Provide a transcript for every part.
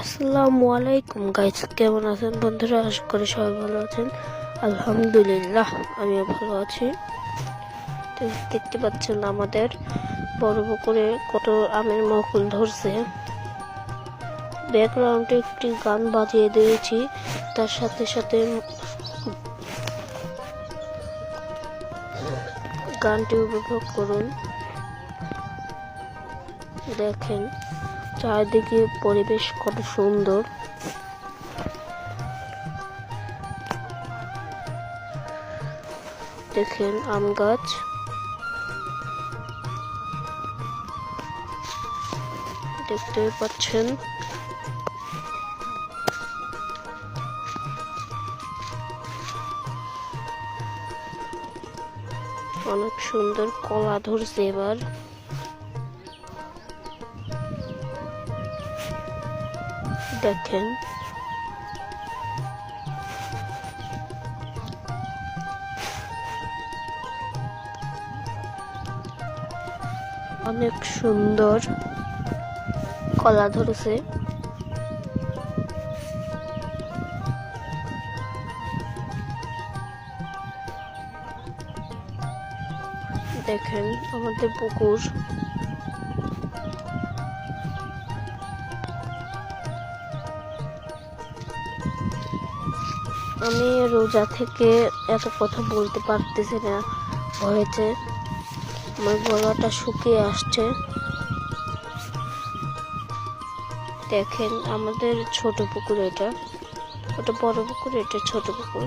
আসসালামু আলাইকুম গাইস, কেমন আছেন বন্ধুরা? আশা করি সবাই ভালো আছেন। আলহামদুলিল্লাহ আমিও ভালো আছি। তো দেখতে পাচ্ছেন আমাদের বড় পুকুরে কত আমের মুকুল ধরছে। ব্যাকগ্রাউন্ডে একটি গান বাজিয়ে দিয়েছি, তার সাথে সাথে গানটি উপভোগ করুন। দেখেন চারিদিকে পরিবেশ কত সুন্দর। দেখেন আম গাছ, দেখতে পাচ্ছেন। অনেক সুন্দর কলা ধরছে এবার। দেখেন অনেক সুন্দর কলা ধরেছে। দেখেন আমাদের পুকুর। আমি রোজা থেকে এত কথা বলতে পারতেছি না, হয়েছে আমার গলাটা শুকিয়ে আসছে। দেখেন আমাদের ছোট পুকুর, এটা ওটা বড় পুকুর, এটা ছোট পুকুর।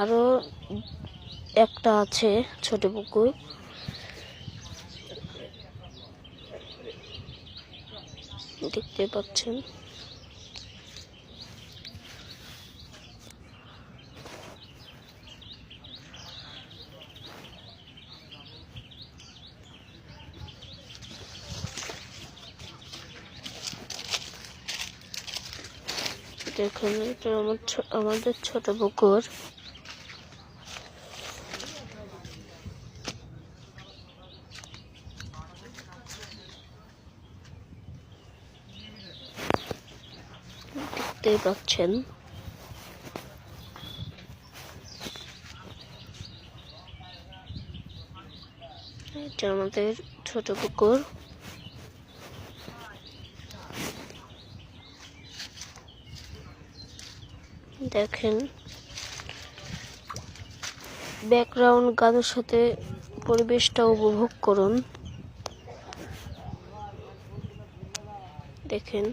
আরো একটা আছে ছোট পুকুর। দেখতে পাচ্ছেন দেখুন এটা আমাদের ছোট পুকুর। দেখতে পাচ্ছেন এটা আমাদের ছোট পুকুর। দেখেন ব্যাকগ্রাউন্ড গানের সাথে পরিবেশটা উপভোগ করুন। দেখেন